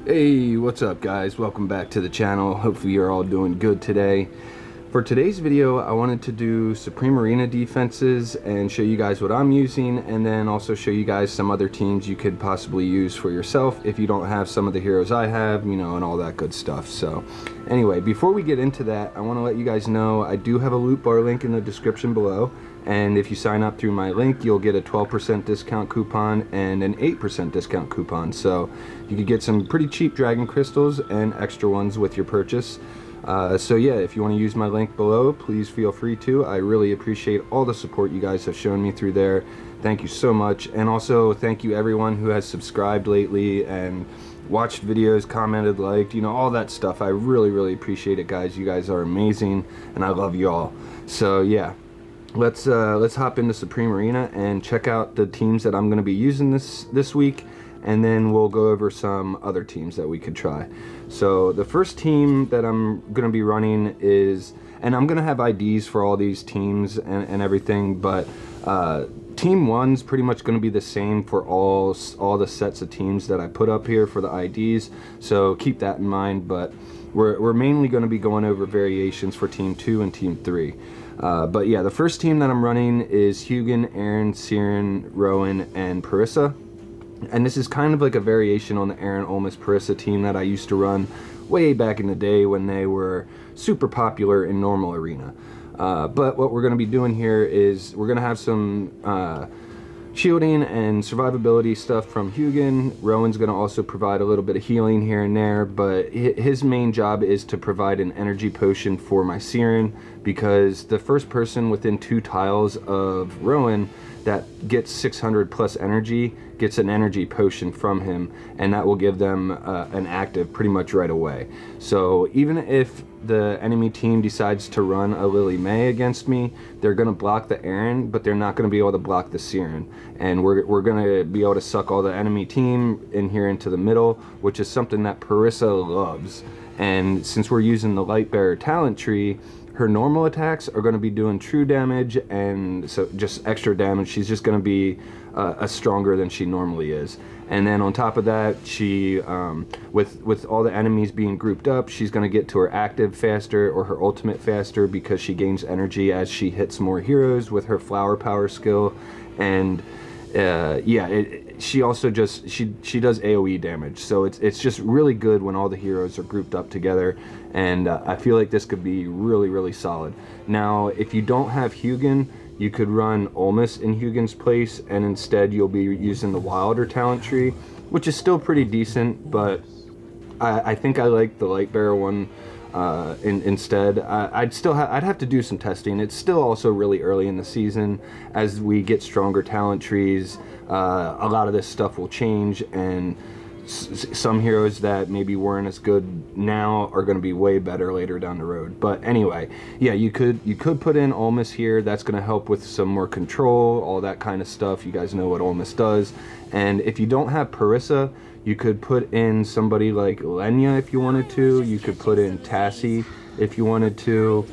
Hey, what's up guys? Welcome back to the channel. Hopefully you're all doing good today. For today's video, I wanted to do Supreme Arena defenses and show you guys what I'm using, and then also show you guys some other teams you could possibly use for yourself if you don't have some of the heroes I have, you know, and all that good stuff. So anyway, before we get into that, I want to let you guys know I do have a loot bar link in the description below, and if you sign up through my link, you'll get a 12% discount coupon and an 8% discount coupon. So you could get some pretty cheap dragon crystals and extra ones with your purchase. So yeah, if you want to use my link below, please feel free to. I really appreciate all the support you guys have shown me through there. Thank you so much. And also thank you everyone who has subscribed lately and watched videos, commented, liked, you know, all that stuff. I really appreciate it, guys. You guys are amazing and I love you all. So yeah, let's hop into Supreme Arena and check out the teams that I'm going to be using this week, and then we'll go over some other teams that we could try. So the first team that I'm going to be running is, and I'm going to have IDs for all these teams and everything, but team one's pretty much going to be the same for all the sets of teams that I put up here for the IDs, so keep that in mind. But we're mainly going to be going over variations for team 2 and team 3. But yeah, the first team that I'm running is Hugin, Aaron, Siren, Rowan, and Parissa. And this is kind of like a variation on the Aaron, Olmus, Parissa team that I used to run way back in the day when they were super popular in normal arena. But what we're going to be doing here is we're going to have some shielding and survivability stuff from Hugin. Rowan's going to also provide a little bit of healing here and there, but his main job is to provide an energy potion for my Siren, because the first person within 2 tiles of Rowan that gets 600 plus energy gets an energy potion from him, and that will give them an active pretty much right away. So even if the enemy team decides to run a Lily May against me, they're going to block the Aaron, but they're not going to be able to block the Siren, and we're going to be able to suck all the enemy team in here into the middle, which is something that Parissa loves. And since we're using the Lightbearer talent tree, her normal attacks are going to be doing true damage, and so just extra damage. She's just going to be stronger than she normally is. And then on top of that, she with all the enemies being grouped up, she's going to get to her active faster or her ultimate faster, because she gains energy as she hits more heroes with her flower power skill. And yeah, she also just she does AoE damage, so it's just really good when all the heroes are grouped up together, and I feel like this could be really solid. Now if you don't have Hugin, you could run Olmus in Hugin's place, and instead you'll be using the Wilder talent tree, which is still pretty decent, but I think I like the Lightbearer one instead. I'd have to do some testing. It's still also really early in the season. As we get stronger talent trees, a lot of this stuff will change, and some heroes that maybe weren't as good now are going to be way better later down the road. But anyway, yeah, you could put in Olmus here. That's going to help with some more control, all that kind of stuff. You guys know what Olmus does. And if you don't have Parissa, you could put in somebody like Lenya if you wanted to. You could put in Tassie if you wanted to.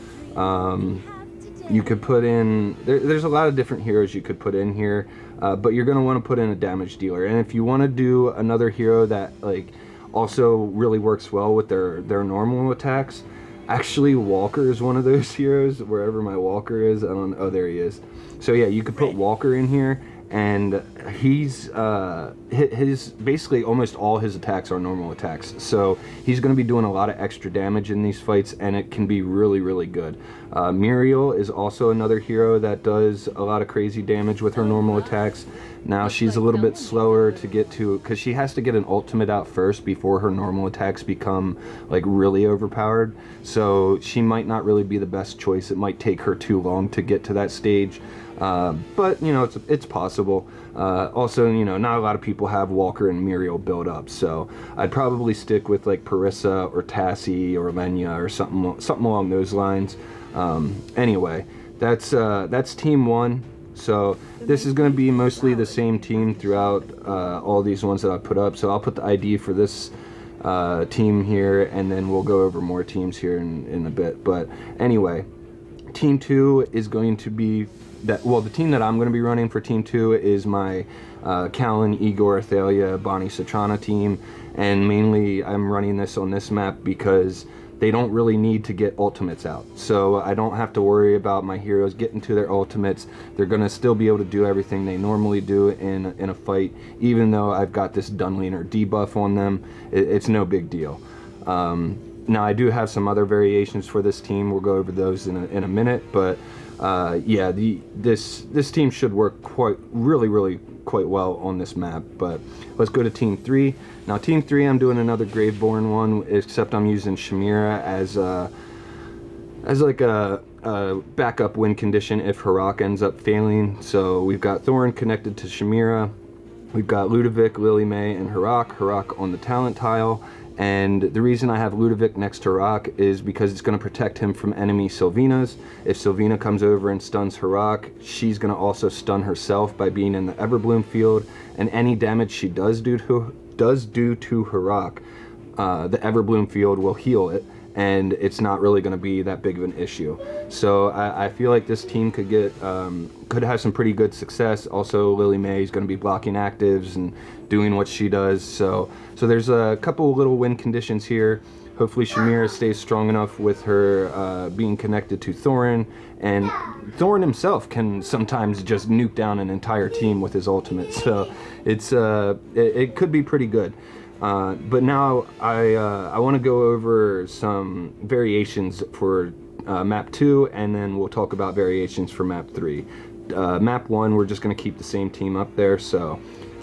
You could put in, there's a lot of different heroes you could put in here, but you're going to want to put in a damage dealer. And if you want to do another hero that like also really works well with their normal attacks, actually Walker is one of those heroes. Wherever my Walker is, I don't know. Oh, there he is. So yeah, you could put Walker in here, and he's his basically almost all his attacks are normal attacks, so he's going to be doing a lot of extra damage in these fights, and it can be really good. Muriel is also another hero that does a lot of crazy damage with her normal attacks. Now she's a little bit slower to get to, because she has to get an ultimate out first before her normal attacks become like really overpowered, so she might not really be the best choice. It might take her too long to get to that stage. But you know, it's possible. Also, you know, not a lot of people have Walker and Muriel build up, so I'd probably stick with like Parissa or Tassie or Lenya or something along those lines. Anyway, that's team 1. So this is going to be mostly the same team throughout all these ones that I put up. So I'll put the ID for this team here, and then we'll go over more teams here in a bit. But anyway, team 2 is going to be the team that I'm going to be running for Team 2 is my Callan, Igor, Thalia, Bonnie, Citrana team, and mainly I'm running this on this map because they don't really need to get ultimates out. So I don't have to worry about my heroes getting to their ultimates. They're going to still be able to do everything they normally do in a fight, even though I've got this Dunliner debuff on them. It's no big deal. Now I do have some other variations for this team. We'll go over those in a minute, but yeah, this team should work really quite well on this map. But let's go to Team 3. Now Team 3, I'm doing another Graveborn one, except I'm using Shamira as like a backup win condition if Harak ends up failing. So we've got Thorin connected to Shamira. We've got Ludovic, Lily May, and Harak on the talent tile. And the reason I have Ludovic next to Harak is because it's going to protect him from enemy Sylvenas. If Sylvena comes over and stuns Harak, she's going to also stun herself by being in the Everbloom field, and any damage she does do to Harak, the Everbloom field will heal it, and it's not really going to be that big of an issue. So I feel like this team could have some pretty good success. Also, Lily May is going to be blocking actives and doing what she does. So there's a couple little win conditions here. Hopefully Shamira stays strong enough with her being connected to Thorin, and Thorin himself can sometimes just nuke down an entire team with his ultimate. So it could be pretty good. But now I want to go over some variations for map 2, and then we'll talk about variations for map 3. Map 1, we're just going to keep the same team up there, so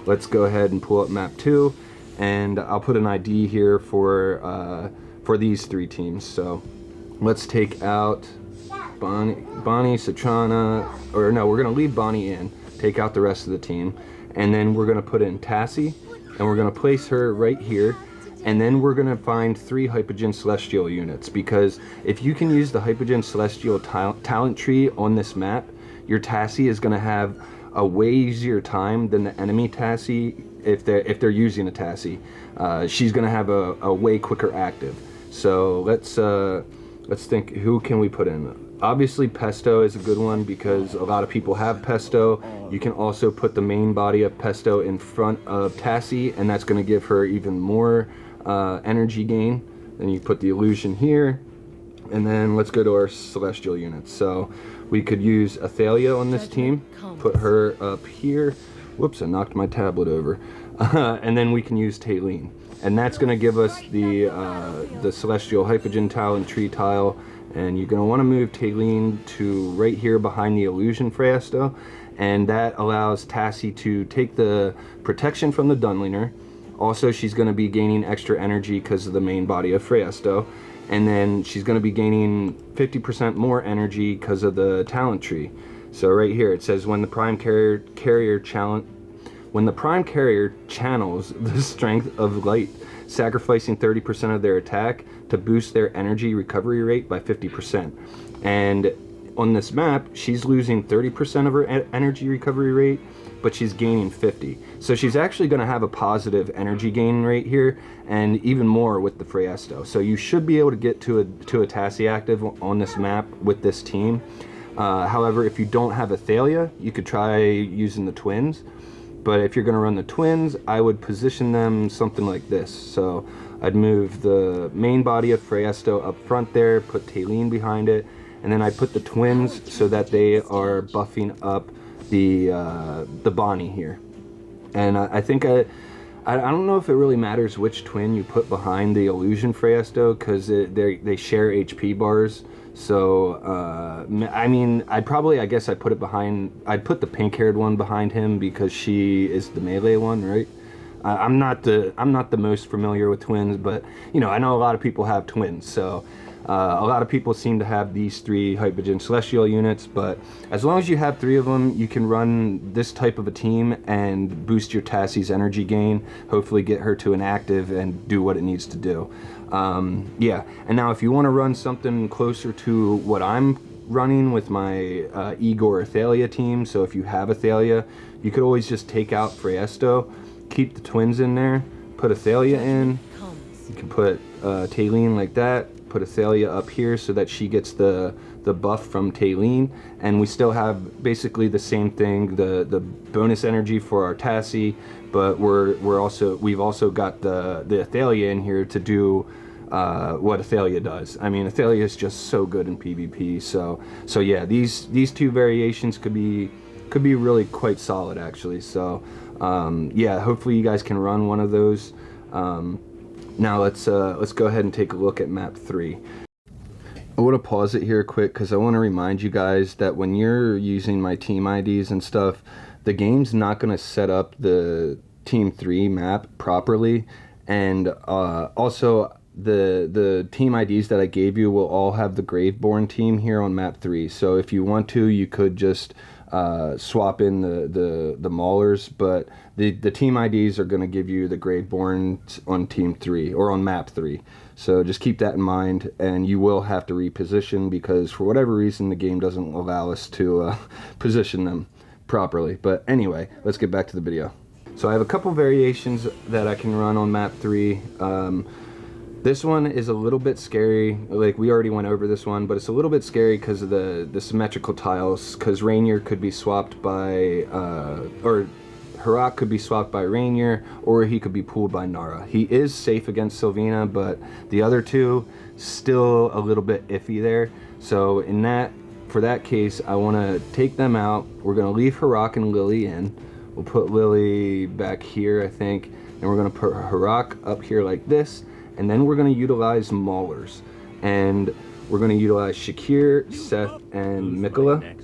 let's go ahead and pull up map 2, and I'll put an ID here for these 3 teams. So let's take out Bonnie, Citrana, or no, we're going to leave Bonnie in, take out the rest of the team, and then we're going to put in Tassie, and we're going to place her right here, and then we're going to find 3 Hypogean Celestial units, because if you can use the Hypogean Celestial talent tree on this map, your Tassie is going to have a way easier time than the enemy Tassie if they're using a Tassie. She's going to have a way quicker active. So let's think, who can we put in? Obviously Pesto is a good one because a lot of people have Pesto. You can also put the main body of Pesto in front of Tassie, and that's going to give her even more energy gain. Then you put the illusion here, and then let's go to our celestial units. So we could use Athalia on this team, put her up here. Whoops, I knocked my tablet over. And then we can use Taylene, and that's going to give us the celestial Hypogean talent tree tile. And you're going to want to move Taylene to right here behind the illusion Freyasto, and that allows Tassie to take the protection from the Dunliner. Also, she's going to be gaining extra energy because of the main body of Freyasto, and then she's going to be gaining 50% more energy because of the talent tree. So right here it says when the prime carrier channels the strength of light, sacrificing 30% of their attack to boost their energy recovery rate by 50%. And on this map, she's losing 30% of her energy recovery rate, but she's gaining 50. So she's actually going to have a positive energy gain rate here, and even more with the Freyasto. So you should be able to get to a Tassie active on this map with this team. However, if you don't have Athalia, you could try using the twins. But if you're going to run the twins, I would position them something like this. So I'd move the main body of Freyasto up front there, put Taylene behind it, and then I put the twins so that they are buffing up the Bonnie here. And I think I don't know if it really matters which twin you put behind the illusion Freyasto, because they share HP bars. So I mean, I'd put the pink-haired one behind him because she is the melee one, right? I'm not the most familiar with twins, but you know, I know a lot of people have twins, so a lot of people seem to have these 3 Hypogean Celestial units. But as long as you have 3 of them, you can run this type of a team and boost your Tassie's energy gain, hopefully get her to an active and do what it needs to do. Yeah, and now if you want to run something closer to what I'm running with my Igor Athalia team, so if you have Athalia, you could always just take out Freyasto, keep the twins in there, put Athalia in, You can put Tailene like that, put Athalia up here so that she gets the buff from Tailene, and we still have basically the same thing, the bonus energy for our Tassie, but we've also got the Athalia in here to do what Athalia does. I mean, Athalia is just so good in PvP. So yeah, these two variations could be really quite solid actually. So yeah, hopefully you guys can run one of those. Now let's go ahead and take a look at map 3. I want to pause it here quick because I want to remind you guys that when you're using my team IDs and stuff, the game's not going to set up the Team 3 map properly, and also the team IDs that I gave you will all have the Graveborn team here on map 3. So if you want to, you could just swap in the Maulers, but the team IDs are going to give you the Graveborn on Team 3 or on map 3. So just keep that in mind, and you will have to reposition because for whatever reason the game doesn't allow us to position them properly. But anyway, let's get back to the video. So I have a couple variations that I can run on map 3. This one is a little bit scary. Like, we already went over this one, but it's a little bit scary because of the symmetrical tiles, because Rainier could be swapped by or Harak could be swapped by Rainier, or he could be pulled by Nara. He is safe against Sylvina, but the other two still a little bit iffy there. So for that case, I want to take them out. We're going to leave Harak and Lily in. We'll put Lily back here, I think, and we're going to put Harak up here like this, and then we're going to utilize Maulers, and we're going to utilize Shakir, Seth, and Mikola.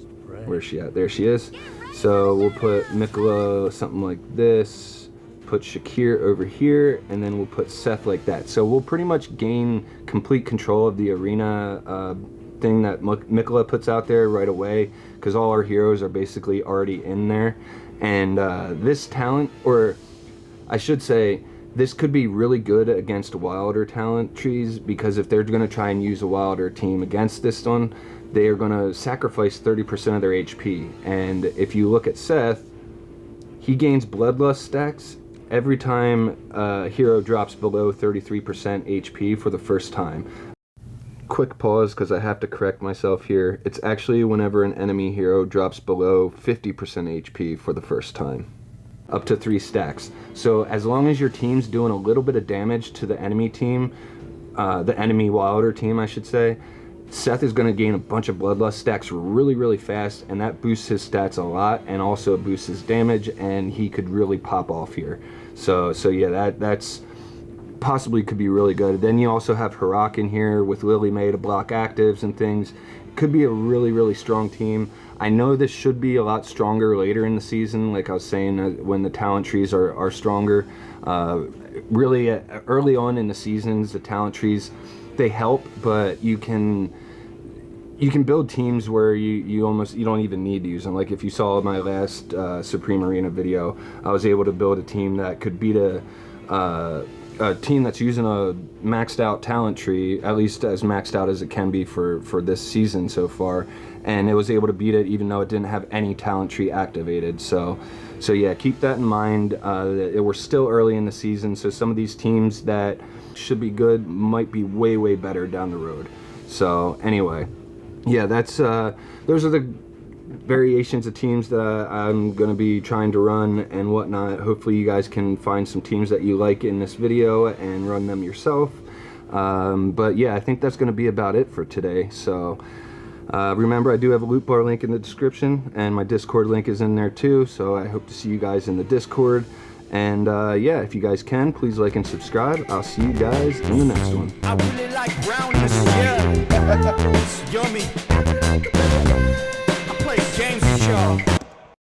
Where's she at? There she is. So we'll put Mikola something like this, put Shakir over here, and then we'll put Seth like that. So we'll pretty much gain complete control of the arena thing that Mikola puts out there right away, because all our heroes are basically already in there. And this talent, or I should say, this could be really good against Wilder talent trees, because if they're going to try and use a Wilder team against this one, they are going to sacrifice 30% of their HP. And if you look at Seth, he gains Bloodlust stacks every time a hero drops below 33% HP for the first time. Quick pause because I have to correct myself here. It's actually whenever an enemy hero drops below 50% HP for the first time, up to 3 stacks. So as long as your team's doing a little bit of damage to the enemy team, the enemy Wilder team I should say, Seth is going to gain a bunch of Bloodlust stacks really fast, and that boosts his stats a lot, and also boosts his damage, and he could really pop off here. So yeah, that's possibly could be really good. Then you also have Harak in here with Lily May to block actives and things. Could be a really strong team. I know this should be a lot stronger later in the season, like I was saying, when the talent trees are stronger. Really early on in the seasons, the talent trees, they help, but you can build teams where you don't even need to use them. Like if you saw my last Supreme Arena video, I was able to build a team that could beat a team that's using a maxed out talent tree, at least as maxed out as it can be for this season so far, and it was able to beat it even though it didn't have any talent tree activated. So yeah, keep that in mind. We're still early in the season, so some of these teams that should be good might be way better down the road. So anyway, yeah, that's those are the variations of teams that I'm going to be trying to run and whatnot. Hopefully you guys can find some teams that you like in this video and run them yourself. But yeah, I think that's going to be about it for today. So remember, I do have a loot bar link in the description, and my Discord link is in there too, so I hope to see you guys in the Discord. And yeah, if you guys can, please like and subscribe. I'll see you guys in the next one. I really like brownness, yeah. It's yummy. I play games with y'all.